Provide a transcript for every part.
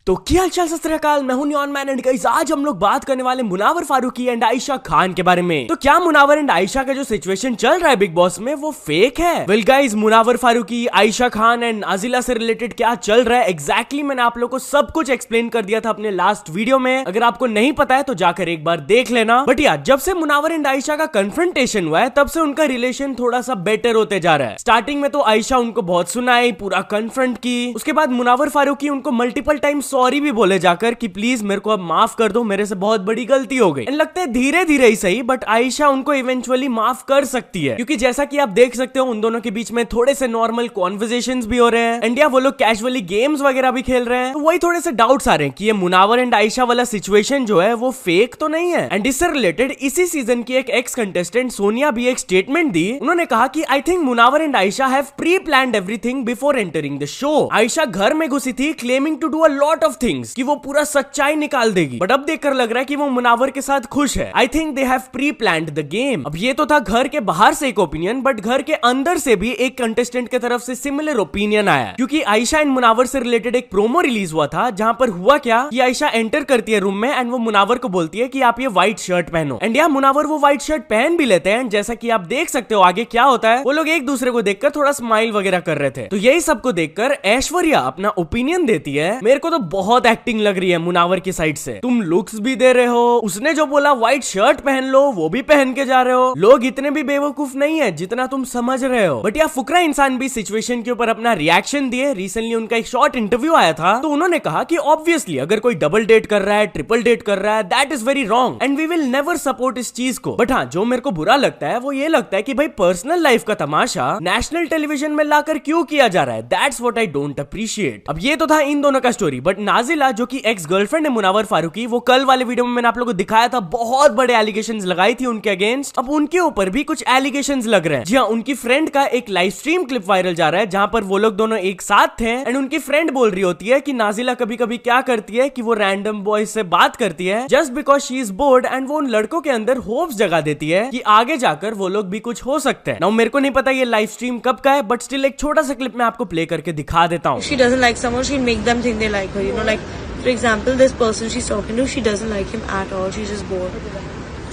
तो क्या हालचाल सत श्री अकाल, मैं हूं नियॉन मैन एंड गाइस आज हम लोग बात करने वाले मुनावर फारूकी एंड आयशा खान के बारे में। तो क्या मुनावर एंड आयशा का जो सिचुएशन चल रहा है बिग बॉस में वो फेक है? Well guys, Munawar Faruqui, Ayesha Khan and Nazila से रिलेटेड क्या चल रहा है एग्जैक्टली मैंने आप लोग को सब कुछ एक्सप्लेन कर दिया था अपने लास्ट वीडियो में। अगर आपको नहीं पता है तो जाकर एक बार देख लेना। बट यार, जब से मुनावर एंड आयशा का कन्फ्रंटेशन हुआ है तब से उनका रिलेशन थोड़ा सा बेटर होते जा रहा है। स्टार्टिंग में तो आयशा उनको बहुत सुनाई, पूरा कन्फ्रंट की। उसके बाद मुनावर फारूकी उनको मल्टीपल टाइम सॉरी भी बोले जाकर कि प्लीज मेरे को अब माफ कर दो, मेरे से बहुत बड़ी गलती हो गई। लगता है धीरे धीरे ही सही बट आयशा उनको इवेंचुअली माफ कर सकती है, क्योंकि जैसा कि आप देख सकते हो उन दोनों के बीच में थोड़े से नॉर्मल कॉन्वर्सेशंस भी हो रहे हैं एंड या वो लोग कैजुअली गेम्स वगैरह भी खेल रहे हैं। तो वही थोड़े से डाउट्स आ रहे हैं कि ये मुनावर एंड आयशा वाला सिचुएशन जो है वो फेक तो नहीं है। एंड इससे रिलेटेड इसी सीजन की एक एक्स कंटेस्टेंट सोनिया भी एक स्टेटमेंट दी। उन्होंने कहा कि I think Munawar and Ayesha have pre planned everything before entering the show. Ayesha घर में घुसी थी claiming to do a lot of things, कि वो पूरा सच्चाई निकाल देगी, बट अब देखकर लग रहा है कि वो मुनावर के साथ खुश है। I think they have pre planned the game. अब ये तो था घर के बाहर से एक ओपिनियन, बट घर के अंदर से भी एक कंटेस्टेंट की तरफ से सिमिलर ओपिनियन आया, क्योंकि आयशा एंड मुनावर से रिलेटेड एक प्रोमो रिलीज हुआ था जहां पर हुआ क्या कि आयशा एंटर करती है रूम में एंड वो मुनावर को बोलती है कि आप ये व्हाइट शर्ट पहनो। एंड या मुनावर वो व्हाइट शर्ट पहन भी लेते हैं। जैसा कि आप देख सकते हो आगे क्या होता है, वो लोग एक दूसरे को देखकर थोड़ा स्माइल वगैरह कर रहे थे। तो यही सबको देखकर ऐश्वर्या अपना ओपिनियन देती है, मेरे को तो बहुत एक्टिंग लग रही है मुनावर की साइड से, तुम लुक्स भी दे रहे हो, उसने जो बोला व्हाइट शर्ट पहन लो वो भी पहन के जा रहे हो, लोग इतने भी बेवकूफ नहीं है जितना तुम समझ रहे हो। बट या फुकरा इंसान भी सिचुएशन के ऊपर अपना रिएक्शन दिए। रिसेंटली उनका एक शॉर्ट इंटरव्यू आया था, तो उन्होंने कहा कि ऑब्वियसली अगर कोई डबल डेट कर रहा है, ट्रिपल डेट कर रहा है, that is very wrong and we will never support इस चीज को। बट हाँ, जो मेरे को बुरा लगता है वो ये लगता है कि भाई पर्सनल लाइफ का तमाशा नेशनल टेलीविजन में लाकर क्यों किया जा रहा है। That's what I don't appreciate. अब ये तो था इन दोनों का स्टोरी, बट नाजिला जो कि एक्स गर्लफ्रेंड है मुनावर फारूकी, वो कल वाले वीडियो में मैंने आप लोगों को दिखाया था, बहुत बड़े एलिगेशंस लगाई थी उनके अगेंस्ट। अब उनके ऊपर भी कुछ एलिगेशंस लग रहे हैं। जी हाँ, उनकी फ्रेंड का एक लाइव स्ट्रीम क्लिप वायरल जा रहा है जहां पर वो लोग दोनों एक साथ थे एंड उनकी फ्रेंड बोल रही होती है कि नाजिला कभी कभी क्या करती है कि वो रैंडम बॉयज से बात करती है just because she is board, and वो उन लड़कों के अंदर होप्स जगा देती है कि आगे जाकर वो लोग भी कुछ हो सकते हैं। नाउ मेरे को नहीं पता ये लाइव स्ट्रीम कब का है, बट स्टिल एक छोटा सा क्लिप मैं आपको प्ले करके दिखा देता हूँ। She doesn't like someone, she'll make them think they like her, you know, like for example this person she's talking to, she doesn't like him at all, she's just bored,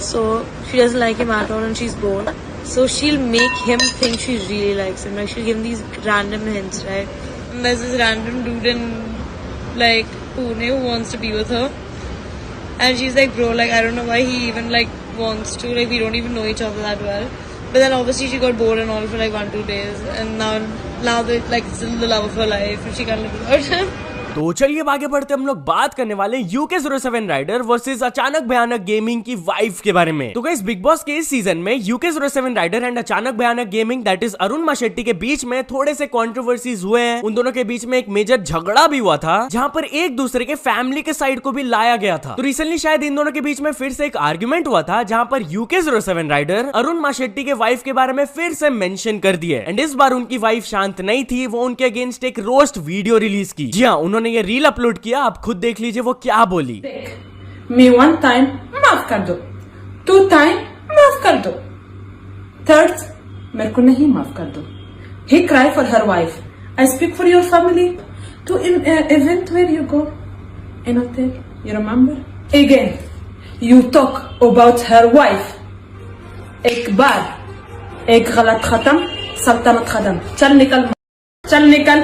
so she doesn't like him at all and she's bored, so she'll make him think she really likes him, like she'll give him these random hints, right? And there's this random dude in like Pune who wants to be with her and she's like, bro, like I don't know why he even like wants to, like we don't even know each other that well, but then obviously she got bored and all for like 1-2 days and now they like still the love of her life and she can't live without him. तो चलिए आगे बढ़ते हम लोग बात करने वाले UK07 rider versus अचानक भयानक गेमिंग की वाइफ के बारे में। तो गाइस, बिग बॉस के इस सीजन में UK07 राइडर एंड अचानक भयानक gaming that is Arun Mashetty के बीच में थोड़े से कंट्रोवर्सीज हुए हैं। उन दोनों के बीच में एक मेजर झगड़ा भी हुआ था जहां पर एक दूसरे के फैमिली के साइड को भी लाया गया था। तो रिसेंटली शायद इन दोनों के बीच में फिर से एक आर्ग्यूमेंट हुआ था जहां पर UK07 राइडर अरुण माशेट्टी के वाइफ के बारे में फिर से मेंशन कर दिए एंड इस बार उनकी वाइफ शांत नहीं थी, वो उनके अगेंस्ट एक रोस्ट वीडियो रिलीज की। जी हाँ, उन्होंने ये रील अपलोड किया, आप खुद देख लीजिए वो क्या बोली। मैं 1 टाइम माफ कर दो, 2 टाइम माफ कर दो, 3rd मेरे को नहीं माफ कर दो। He cry for her wife. I speak for your family. To event where you go in hotel, you remember? Again, you talk about her wife. एक बार एक गलत खत्म, सल्तनत खत्म। चल निकल, चल निकल।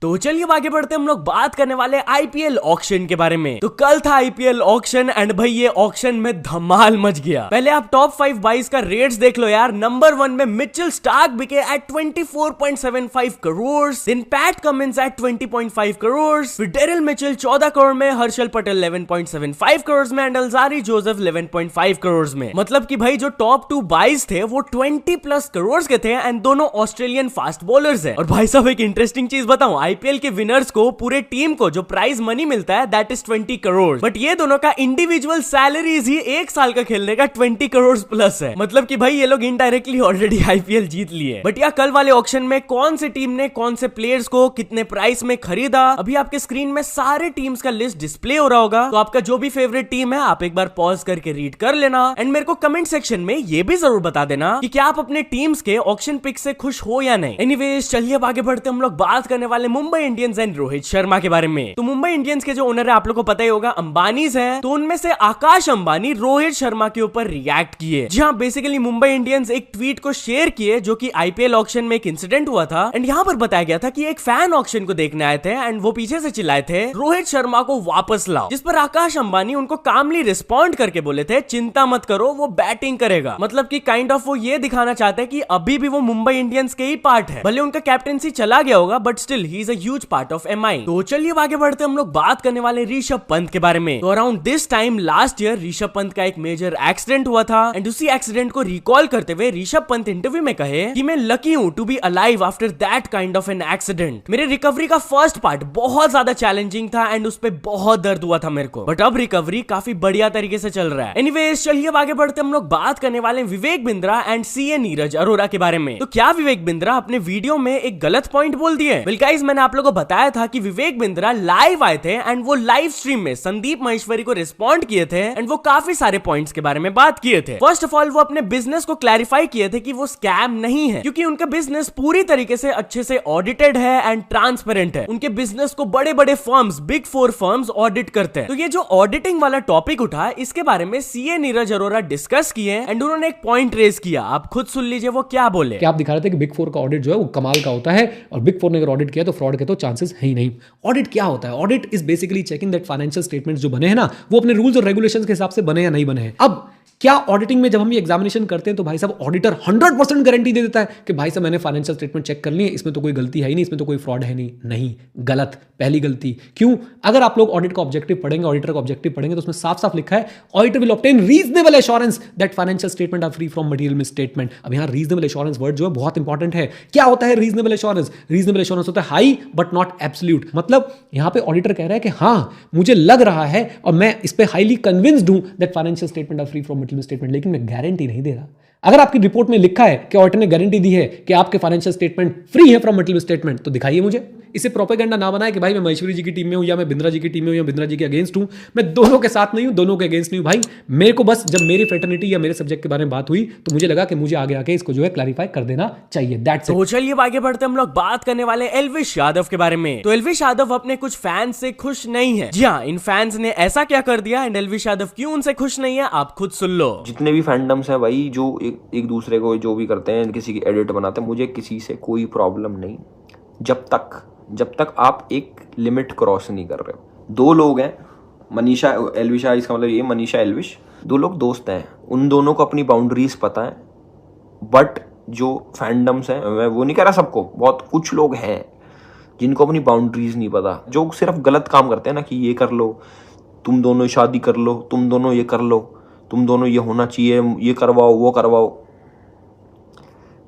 तो चलिए आगे बढ़ते हम लोग बात करने वाले IPL ऑक्शन के बारे में। तो कल था IPL ऑक्शन एंड भाई ये ऑक्शन में धमाल मच गया। पहले आप टॉप 5 बाइज का रेट्स देख लो यार। नंबर 1 में मिचेल स्टार्क बिके at 24.75 crore, then Pat Cummins at 20.5 crore, फिर डेरिल मिचेल 14 करोड़ में, हर्षल पटेल 11.75 करोड़ में एंड अल्जारी जोसेफ 11.5 करोड़ में। मतलब कि भाई जो टॉप 2 बाइज थे वो 20+ करोड़ के थे एंड दोनों ऑस्ट्रेलियन फास्ट बॉलर्स है। और भाई साहब एक इंटरेस्टिंग चीज बताऊं, IPL के विनर्स को पूरे टीम को जो प्राइज मनी मिलता है दैट इज 20 करोड़, बट ये दोनों का इंडिविजुअल सैलरीज ही 1 साल का खेलने का 20 करोड़ प्लस है। मतलब कि भाई ये लोग इनडायरेक्टली ऑलरेडी IPL जीत लिए। बट या कल वाले ऑक्शन में कौन से टीम ने कौन से प्लेयर्स को कितने प्राइस में खरीदा, अभी आपके स्क्रीन में सारे टीम्स का लिस्ट डिस्प्ले हो रहा होगा। तो आपका जो भी फेवरेट टीम है आप एक बार पॉज करके रीड कर लेना एंड मेरे को कमेंट सेक्शन में ये भी जरूर बता देना कि क्या आप अपने टीम्स के ऑक्शन पिक से खुश हो या नहीं। एनीवेज चलिए अब आगे बढ़ते हम लोग बात करने वाले मुंबई इंडियंस एंड रोहित शर्मा के बारे में। तो मुंबई इंडियंस के जो ओनर है आप लोग को पता ही होगा, अंबानीज हैं। तो उनमें से आकाश अंबानी रोहित शर्मा के ऊपर रिएक्ट किए। जी हाँ, बेसिकली मुंबई इंडियंस एक ट्वीट को शेयर किए जो कि आईपीएल ऑक्शन में एक इंसिडेंट हुआ था एंड यहाँ पर बताया गया था कि एक फैन ऑक्शन को देखने आए थे एंड वो पीछे से चिल्लाए थे रोहित शर्मा को वापस लाओ, जिस पर आकाश अंबानी उनको कामली रिस्पॉन्ड करके बोले थे चिंता मत करो वो बैटिंग करेगा। मतलब कि काइंड ऑफ वो ये दिखाना चाहते हैं कि अभी भी वो मुंबई इंडियंस के ही पार्ट है, भले उनका कैप्टेंसी चला गया होगा but still he is a huge part of MI. तो चलिए आगे बढ़ते हम लोग बात करने वाले ऋषभ पंत के बारे में। तो around this time last year Rishabh Pant का एक मेजर एक्सीडेंट हुआ था एंड उसी एक्सीडेंट को रिकॉल करते हुए ऋषभ पंत इंटरव्यू में कहे कि मैं लकी हूं to be alive after that kind of an accident. मेरे रिकवरी का फर्स्ट पार्ट बहुत ज्यादा चैलेंजिंग था एंड उस पे बहुत दर्द हुआ था मेरे को, बट अब रिकवरी काफी बढ़िया तरीके से चल रहा है। एनीवेज चलिए आगे बढ़ते हम लोग बात करने वाले विवेक बिंद्रा एंड सीए नीरज अरोरा के बारे में। तो क्या विवेक बिंद्रा अपने वीडियो में एक गलत पॉइंट बोल दिए? वेल गाइस, मैंने आप लोगों को बताया था कि विवेक बिंद्रा लाइव आए थे एंड वो लाइव स्ट्रीम में संदीप महेश्वरी को रिस्पॉन्ड किए थे एंड वो काफी सारे पॉइंट्स के बारे में बात किए थे। फर्स्ट ऑफ ऑल वो अपने बिजनेस को क्लैरिफाई किए थे कि वो स्कैम नहीं है, क्योंकि उनका बिजनेस पूरी तरीके से अच्छे से ऑडिटेड है एंड ट्रांसपेरेंट है। उनके बिजनेस को बड़े बड़े फर्म्स, बिग 4 फर्म्स ऑडिट करते हैं। तो ये जो ऑडिटिंग वाला टॉपिक उठा, इसके बारे में सीए नीरज अरोरा डिस्कस किए एंड उन्होंने एक पॉइंट रेज किया। आप खुद सुन लीजिए वो क्या बोले। क्या आप दिखा रहे थे कि बिग 4 का ऑडिट जो है वो कमाल का होता है और बिग 4 ने अगर ऑडिट किया तो फ्रॉड के तो चांसेस है ही नहीं। ऑडिट क्या होता है? Audit is basically checking that financial statements जो बने हैं ना, वो अपने रूल्स और रेगुलेशंस के हिसाब से बने या नहीं बने हैं। अब क्या ऑडिटिंग में जब हम ये एग्जामिनेशन करते हैं तो भाई साहब ऑडिटर 100% गारंटी दे देता है कि भाई साहब मैंने फाइनेंशियल स्टेटमेंट चेक कर लिए, इसमें तो कोई गलती है ही नहीं, इसमें तो कोई फ्रॉड है नहीं, गलत, पहली गलती। क्यों? अगर आप लोग ऑडिट का ऑब्जेक्टिव पढ़ेंगे, ऑडिटर का ऑब्जेक्टिव पढ़ेंगे तो उसमें साफ साफ लिखा है auditor will obtain reasonable assurance that financial statement are free from material misstatement. अब यहाँ रीजनेबल एश्योरेंस वर्ड जो है बहुत इंपॉर्टेंट है। क्या होता है रीजनेबल एश्योरेंस? रीजनेबल एश्योरेंस होता है हाई बट नॉट एब्सोल्यूट। मतलब यहाँ पे ऑडिटर कह रहा है कि हाँ मुझे लग रहा है और मैं इस पे हाईली कन्विंस्ड हूं that financial statement are free from material misstatement, लेकिन मैं गारंटी नहीं दे रहा। अगर आपकी रिपोर्ट में लिखा है कि ऑडिटर ने गारंटी दी है कि आपके फाइनेंशियल स्टेटमेंट फ्री है फ्रॉम मटेरियल स्टेटमेंट, तो दिखाइए मुझे। इसे प्रोपेगेंडा ना बनाए कि भाई मैं महेश्वरी जी की टीम में हूं या मैं बिंद्रा जी की टीम में हूं या बिंद्रा जी के अगेंस्ट हूं। मैं दोनों के साथ नहीं हूं, दोनों के अगेंस्ट नहीं हूं भाई। मेरे को बस जब मेरी फ्रेटर्निटी या मेरे सब्जेक्ट के बारे में बात हुई तो मुझे लगा कि मुझे आगे आके इसको जो है क्लैरिफाई कर देना चाहिए। That's it. तो चलिए आगे बढ़ते हम लोग बात करने वाले एल्विश यादव के बारे में। तो एल्विश यादव अपने कुछ फैंस से खुश नहीं है। जी हाँ, इन फैंस ने ऐसा क्या कर दिया एंड एल्विश यादव क्यों उनसे खुश नहीं है, आप खुद सुन लो। जितने भी फैंडम्स हैं भाई, जो एक दूसरे को जो भी करते हैं, किसी की एडिट बनाते हैं, मुझे किसी से कोई प्रॉब्लम नहीं, जब तक आप एक लिमिट क्रॉस नहीं कर रहे हो। 2 लोग हैं, मनीषा एल्विशा, इसका मतलब ये मनीषा एल्विश, 2 लोग दोस्त हैं, उन दोनों को अपनी बाउंड्रीज पता है। बट जो फैंडम्स हैं, मैं वो नहीं कह रहा सबको, बहुत कुछ लोग हैं जिनको अपनी बाउंड्रीज नहीं पता, जो सिर्फ गलत काम करते हैं ना कि ये कर लो, तुम दोनों शादी कर लो, तुम दोनों ये कर लो, तुम दोनों ये होना चाहिए, ये करवाओ, वो करवाओ।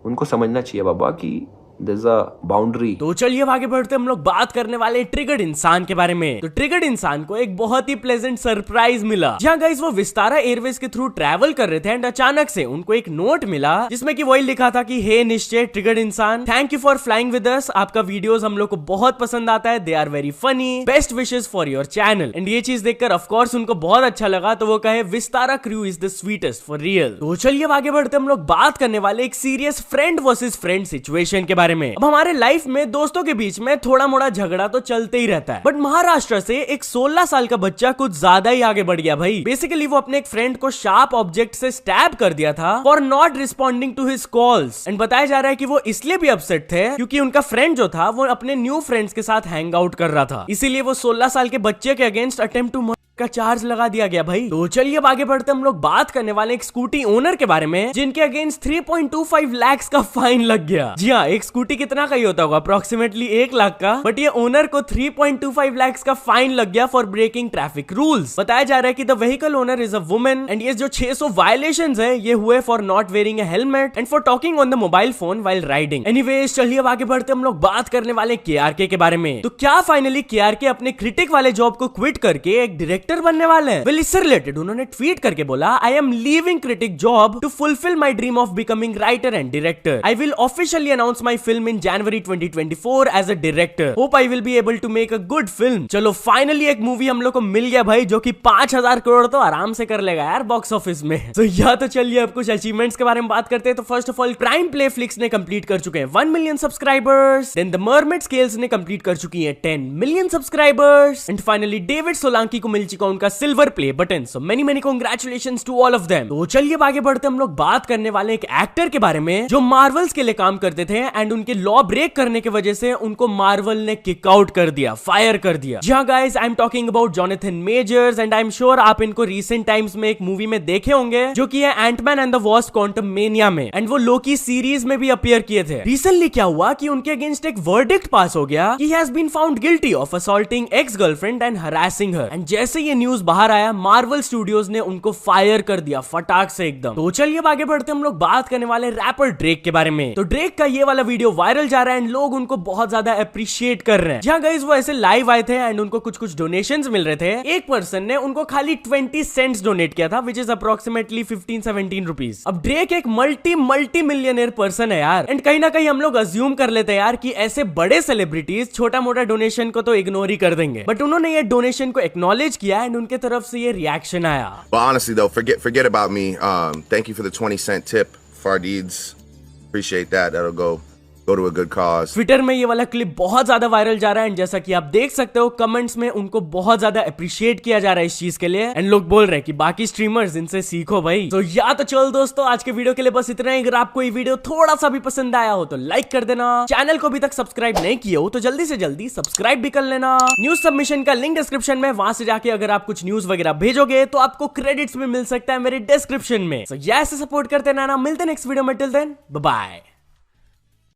उनको समझना चाहिए बाबा कि There's a boundary। तो चलिए आगे बढ़ते हम लोग बात करने वाले ट्रिगर्ड इंसान के बारे में। तो ट्रिगर्ड इंसान को एक बहुत ही प्लेजेंट सरप्राइज मिला। जहाँ गाइस वो विस्तारा एयरवेज के थ्रू ट्रैवल कर रहे थे एंड अचानक से उनको एक नोट मिला जिसमें कि वही लिखा था कि हे Nishchay triggered Insaan, thank you for flying with us. आपका वीडियोस हम लोग को बहुत पसंद आता है, they are very funny, best wishes for your channel. And ये चीज देखकर ऑफ कोर्स उनको बहुत अच्छा लगा, तो वो कहे Vistara crew is the sweetest for real. तो चलिए आगे बढ़ते हम लोग बात करने वाले एक serious friend versus friend situation के बारे में। अब हमारे लाइफ में दोस्तों के बीच में थोड़ा मोड़ा झगड़ा तो चलते ही रहता है, बट महाराष्ट्र से एक 16 साल का बच्चा कुछ ज्यादा ही आगे बढ़ गया भाई। बेसिकली वो अपने एक फ्रेंड को शार्प ऑब्जेक्ट से स्टैब कर दिया था for not responding to his calls. And बताया जा रहा है कि वो इसलिए भी अपसेट थे क्योंकि उनका फ्रेंड जो था वो अपने न्यू फ्रेंड्स के साथ हैंग आउट कर रहा था, इसीलिए वो 16 साल के बच्चे के अगेंस्ट अटेम्प्ट टू का चार्ज लगा दिया गया भाई। तो चलिए अब आगे बढ़ते हम लोग बात करने वाले एक स्कूटी ओनर के बारे में जिनके अगेंस्ट 3.25 लाख का फाइन लग गया। जी हाँ, एक स्कूटी कितना का ही होता होगा, अप्रोक्सीमेटली 1 लाख का, बट ये ओनर को 3.25 लाख का फाइन लग गया फॉर ब्रेकिंग ट्रैफिक रूल्स। बताया जा रहा है कि the vehicle owner is a woman and ये जो 600 वायलेशंस है ये हुए for not wearing a helmet and for talking on the mobile phone while riding. Anyways चलिए अब आगे बढ़ते हम लोग बात करने वाले केआरके के बारे में। तो क्या फाइनली केआरके अपने क्रिटिक वाले जॉब को क्विट करके एक डायरेक्टर डायरेक्टर बनने वाले हैं। वेल इससे रिलेटेड उन्होंने ट्वीट करके बोला, I am leaving critic job to fulfil my dream of becoming writer and director. I will officially announce my film in January 2024 as a director. Hope I will be able to make a good film. चलो finally एक movie हम लोग को मिल गया भाई, जो कि 5000 करोड़ तो आराम से कर लेगा यार बॉक्स ऑफिस में। तो या तो चलिए अब कुछ अचीवमेंट्स के बारे में बात करते हैं। तो first of all crime play flicks ने कंप्लीट कर चुके हैं 1 million subscribers. Then the mermaid scales ने कंप्लीट कर चुकी है 10 million subscribers. And finally David Solanki को मिल चुका उनका silver play button. So many many congratulations to all of them. तो चलिए आगे बढ़ते हम लोग बात करने वाले एक एक्टर के बारे में जो मार्वल्स के लिए काम करते थे एंड उनके लॉ ब्रेक करने की वजह से उनको मार्वल ने किक आउट कर दिया, फायर कर दिया। जी हाँ guys, I am talking about Jonathan measures and I am sure आप इनको रिसेंट टाइम्स में एक मूवी में देखे होंगे जो कि है Ant Man and the Wasp Quantumania में, एंड वो लोकी सीरीज में भी अपीयर किए थे। रिसेंटली क्या हुआ कि उनके अगेंस्ट एक वर्डिक्ट पास हो गया कि he has been found guilty of assaulting ex-girlfriend and harassing her। And जैसे ये न्यूज बाहर आया मार्वल स्टूडियोज ने उनको फायर कर दिया फटाक से एकदम। तो चलिए अब आगे बढ़ते हम लोग बात करने वाले रैपर ड्रेक के बारे में। तो ड्रेक का ये वाला वीडियो वायरल जा रहा है एंड लोग उनको बहुत ज्यादा अप्रिशिएट कर रहे हैं। जहां गाइस वो ऐसे लाइव आए थे एंड उनको कुछ कुछ डोनेशंस मिल रहे थे। एक पर्सन ने उनको खाली 20 सेंट्स डोनेट किया था, विच इज अप्रोक्सीमेटली 15-17 रुपीज। अब ड्रेक एक मल्टी मिलियनर पर्सन है यार, एंड कहीं ना कहीं हम लोग अज्यूम कर लेते हैं यार कि ऐसे बड़े सेलिब्रिटीज छोटा मोटा डोनेशन को तो इग्नोर ही कर देंगे, बट उन्होंने ये डोनेशन को एक्नॉलेज किया एंड उनके तरफ से ये रिएक्शन आया। But honestly though, forget about me. Thank you for the 20-cent tip for our deeds. Appreciate that. That'll go to a good cause. Twitter में ये वाला क्लिप बहुत ज्यादा वायरल जा रहा है एंड जैसा कि आप देख सकते हो कमेंट्स में उनको बहुत ज्यादा अप्रिशिएट किया जा रहा है इस चीज के लिए, एंड लोग बोल रहे हैं कि बाकी स्ट्रीमर्स इनसे सीखो भाई। तो या तो चल दोस्तों आज के वीडियो के लिए बस इतना ही। अगर आपको ये वीडियो थोड़ा सा भी पसंद आया हो तो लाइक कर देना, चैनल को अभी तक सब्सक्राइब नहीं किया हो तो जल्दी से जल्दी सब्सक्राइब भी कर लेना। न्यूज सबमिशन का लिंक डिस्क्रिप्शन में, वहां से जाके अगर आप कुछ न्यूज वगैरह भेजोगे तो आपको क्रेडिट्स भी मिल सकता है मेरे डिस्क्रिप्शन में। सो ऐसे सपोर्ट करते रहना, मिलते हैं नेक्स्ट वीडियो में। Till then bye bye.